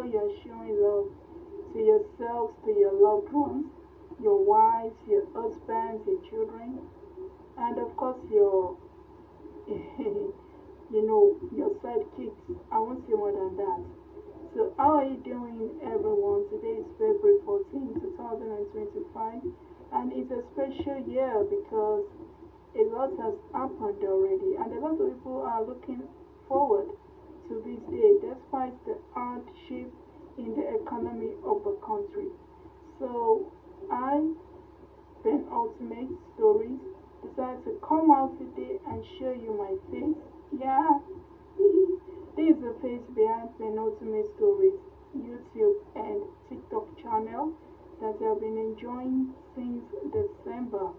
sure you're showing love to yourselves, to your loved ones, your wives, your husbands, your children, and of course your your sidekicks. I won't say more than that. So how are you doing, everyone? Today is February 14, 2025, and it's a special year because a lot has happened already, and a lot of people are looking forward to this day despite the hardship in the economy of the country. So I, Ben Ultimate Stories, decided to come out today and show you my face. Yeah, this is the face behind Penultimate Stories YouTube and TikTok channel that I've been enjoying since December.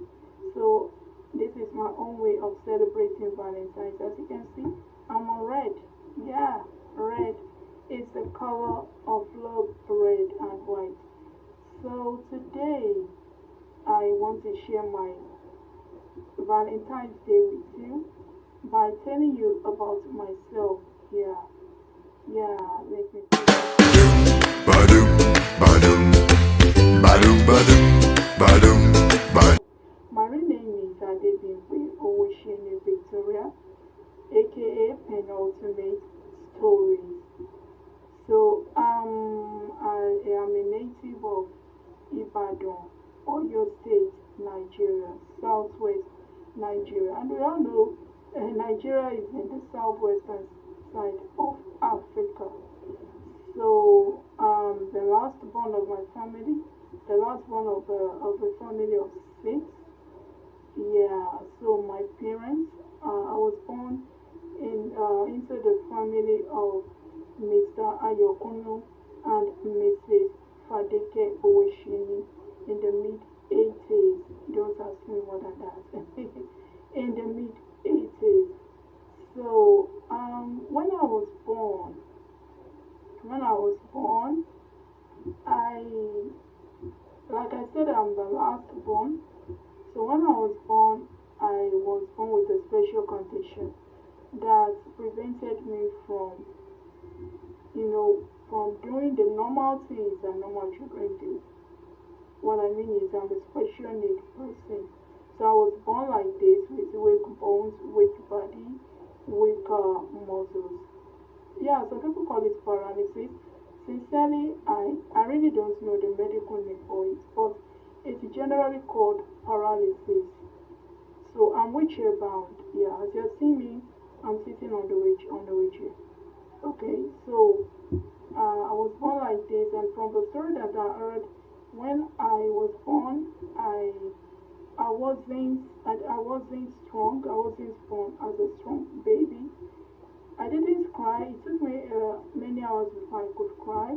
So this is my own way of celebrating Valentine's. As you can see, I'm on red. Yeah, red is the color of love, red and white. So today I want to share my Valentine's Day with you by telling you about myself. Yeah, yeah, let me Badum, badum, badum, badum, badum, badum. My real name is Adebimpe Owoseni Victoria, aka Penultimate Stories. So I am a native of Ibadan, Oyo State, Nigeria, Southwest Nigeria. And we all know Nigeria is in the southwestern side of Africa. So the last born of my family, the last born of a family of six. Yeah, so my parents, I was born into the family of Mr. Ayokunu and Mrs. Fadeke Owoseni in the mid 80s. Don't ask me more than that. In the mid 80s. So when I was born, I like I said, I'm the last born. So when I was born with a special condition that prevented me from doing the normal things that normal children do. What I mean is I'm a special need person. So I was born like this with weak bones, weak body, weak muscles. Yeah, some people call it paralysis. Sincerely, I really don't know the medical name for it, but it's generally called paralysis. So I'm wheelchair bound. Yeah, as you see me, I'm sitting on the wheelchair. Okay, so I was born like this, and from the story that I heard, when I was born, I wasn't strong. I wasn't born as a strong baby. I didn't cry. It took me many hours before I could cry.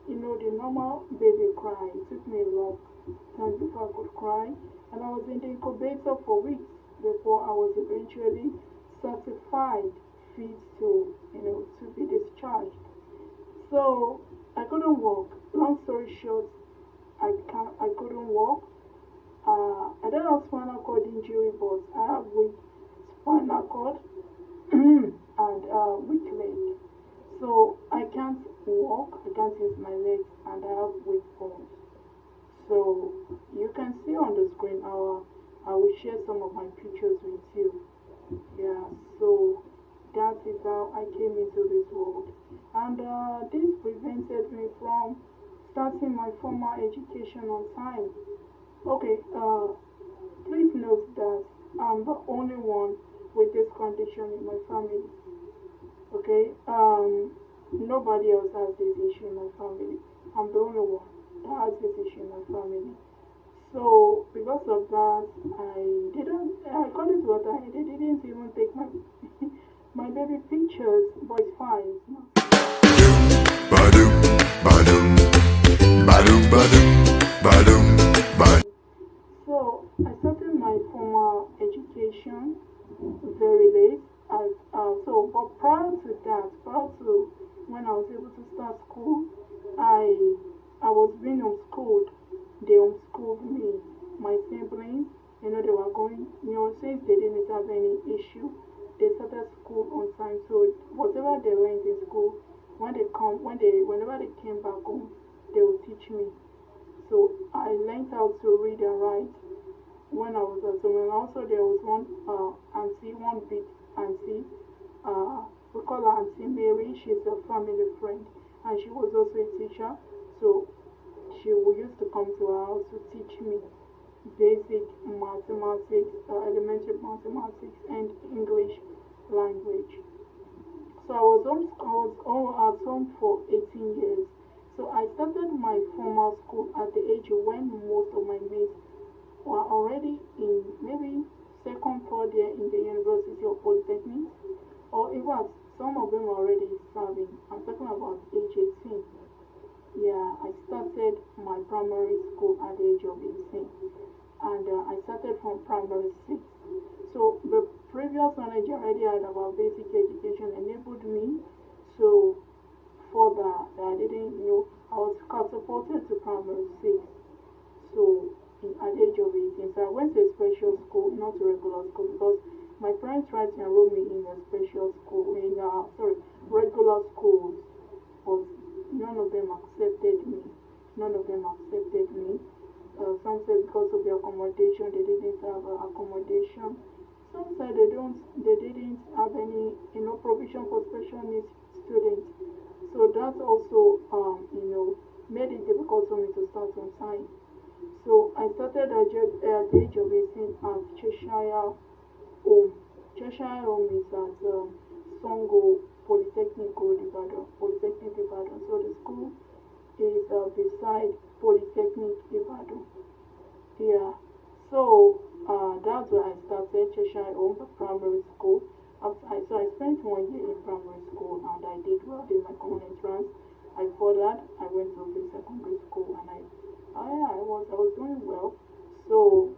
The normal baby cry. It took me a long time before I could cry, and I was in the incubator for weeks before I was eventually certified fit to be discharged. So I couldn't walk. Long story short, I couldn't walk. I don't have spinal cord injury, but I have weak spinal cord and weak leg. So I can't walk, I can't use my legs, and I have weak bones. So you can see on the screen, I will share some of my pictures with you. Yeah, so that is how I came into this world. And this prevented me from starting my formal education on time. Okay, please note that I'm the only one with this condition in my family. Okay, nobody else has this issue in my family. I'm the only one that has this issue in my family. So because of that, I got it what they didn't even take my my baby pictures, but it's fine. Badum, badum, badum, badum, badum, badum. So I started my formal education very late. But prior to that, prior to when I was able to start school, I was being homeschooled. They homeschooled me, my siblings. They were going. Since they didn't have any issue, they started school on time. So whatever they learned in school whenever they came back home, they would teach me. So I learned how to read and write when I was at home. And also there was one auntie, one big auntie. We call her Auntie Mary. She's a family friend, and she was also a teacher. So she would used to come to our house to teach me basic mathematics, elementary mathematics, and English language. So I was at home for 18 years. So I started my formal school at the age when most of my mates were already in maybe second, third year in the university or polytechnic, or even some of them were already serving. I'm talking about age 18. Yeah, I started my primary school at the age of 18, and I started from primary 6. So the previous knowledge I already had about basic education enabled me to further that I didn't know. I was catapulted to primary 6. So at the age of 18, so I went to a special school, not a regular school, because my parents tried to enroll me in a special school, regular schools, but none of them accepted me. None of them accepted me. Some said because of the accommodation, they didn't have accommodation. Some said they didn't have any, provision for special needs students. So that also, made it difficult for me to start on time. So I started at the age of 18 at Cheshire Home. Cheshire Home is at Songo Polytechnic Road, Ibadan. Polytechnic Ibadan. So the school is beside Polytechnic Ibadan. Yeah. So that's where I started Cheshire Home, the primary school. So I spent 1 year in primary school and I did well in my common entrance. I furthered, I went to the secondary school and I was doing well. So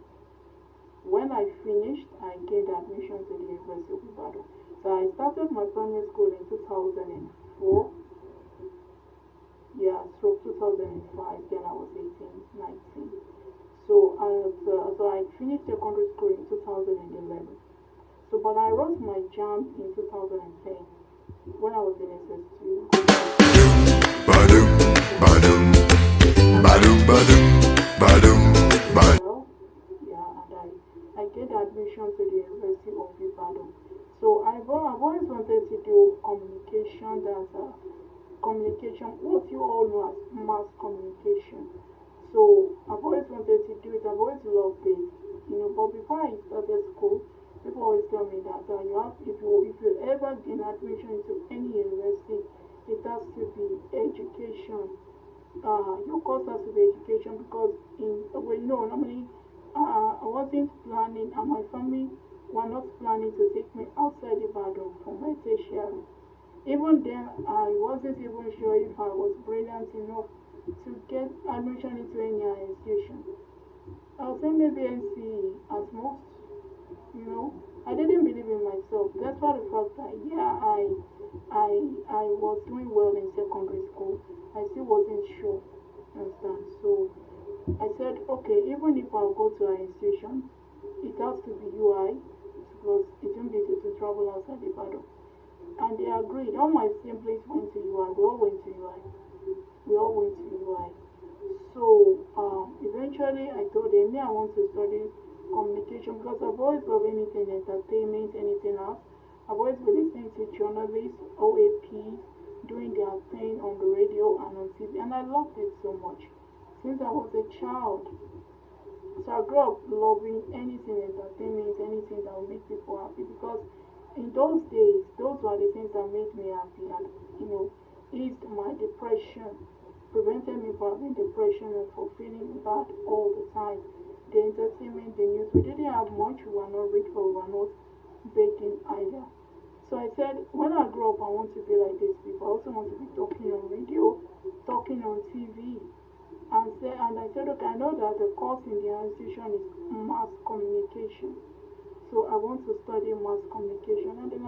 when I finished, I gained admission to the University of Ibadan. So I started my primary school in 2004. Yeah, stroke 2005. Then I was 18, 19. So I finished secondary school in 2011. So, but I wrote my jam in 2010 when I was in SS2. Badum, badum, badum, badum, badum, badum. Well, yeah, and I get admission to the University of Ibadan. So I've always wanted to do communication. That's communication, what you all know as mass communication. So I've always wanted to do it. I've always loved it, But before I started school, people always tell me that if you ever gain admission into any university, it has to be education. Your course has to be education because normally I wasn't planning, and my family were not planning to take me outside Ibadan for my tertiary. Even then, I wasn't even sure if I was brilliant enough to get admission into any institution. I would say maybe NCE at most. I didn't believe in myself. That's why the fact that I was doing well in secondary school. I still wasn't sure. Understand? So I said, okay, even if I'll go to an institution, it has to be UI because it won't be able to travel outside Ibadan. And they agreed. All my siblings went to UI. We all went to UI. We all went to UI. So eventually I told them, I want to study communication because I've always loved anything entertainment, anything else. I've always been listening to journalists, OAP, doing their thing on the radio and on TV, and I loved it so much since I was a child. So I grew up loving anything entertainment, anything that will make people happy because in those days, those were the things that made me happy and eased my depression, prevented me from having depression and from feeling bad all the time. The entertainment, the news, we didn't have much, we were not rich, but we were not begging either. So I said, when I grow up, I want to be like these people. I also want to be talking on radio, talking on TV. And I said, okay, I know that the course in the institution is mass communication. So I want to study mass communication. And then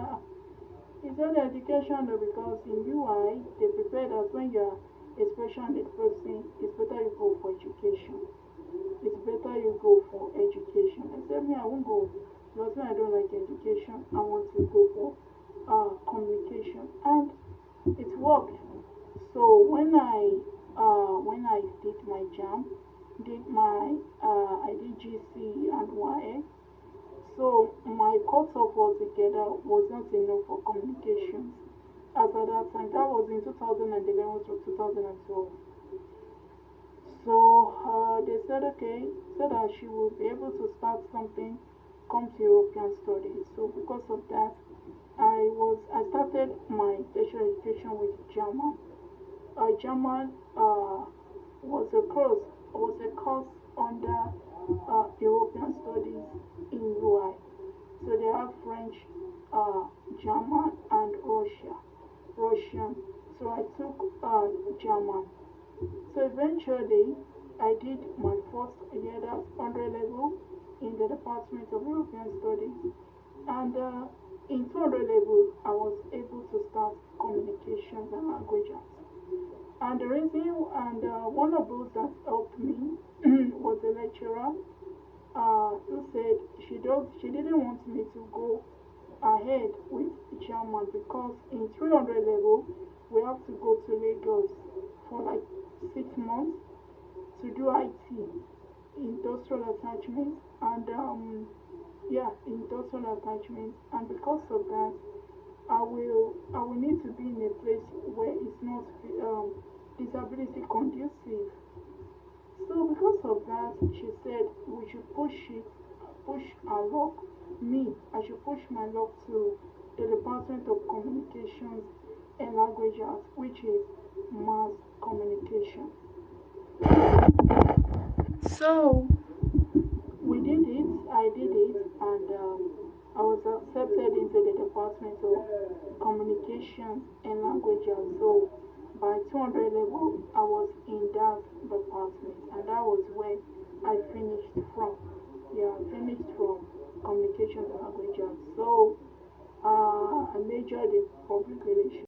he said education though, because in UI, they prepare that when you're a special need person, it's better you go for education. It's better you go for education. I said, I won't go. Because when I don't like education, I want to go for communication. And it worked. So when I did my jam, did my I did GC and YA. So my cutoff altogether was not enough for communications. As at that time, that was in 2011 to 2012. So they said, okay, so that she will be able to start something, come to European studies. So because of that, I started my tertiary education with German. German was a course under European studies in UI. So they have French, German, and Russian. So I took German. So eventually, I did my first year, that's 100 level, in the Department of European Studies. And in 200 level, I was able to start communications and languages. And the reason, and one of those that helped me was a lecturer who said she didn't want me to go ahead with German because in 300 level we have to go to Lagos for like 6 months to do IT, industrial attachments, and yeah, industrial attachments. And because of that, I will need to be in a place where it's not disability conducive. So because of that, she said we should push our luck. Me, I should push my luck to the Department of Communications and Language Arts, which is mass communication. So we did it, I did it, and I was accepted into the Department of Communications and Language Arts. So by 200 level, I was in that department, and that was where I finished from. Yeah, I finished from Communications and Language Arts. So I majored in public relations.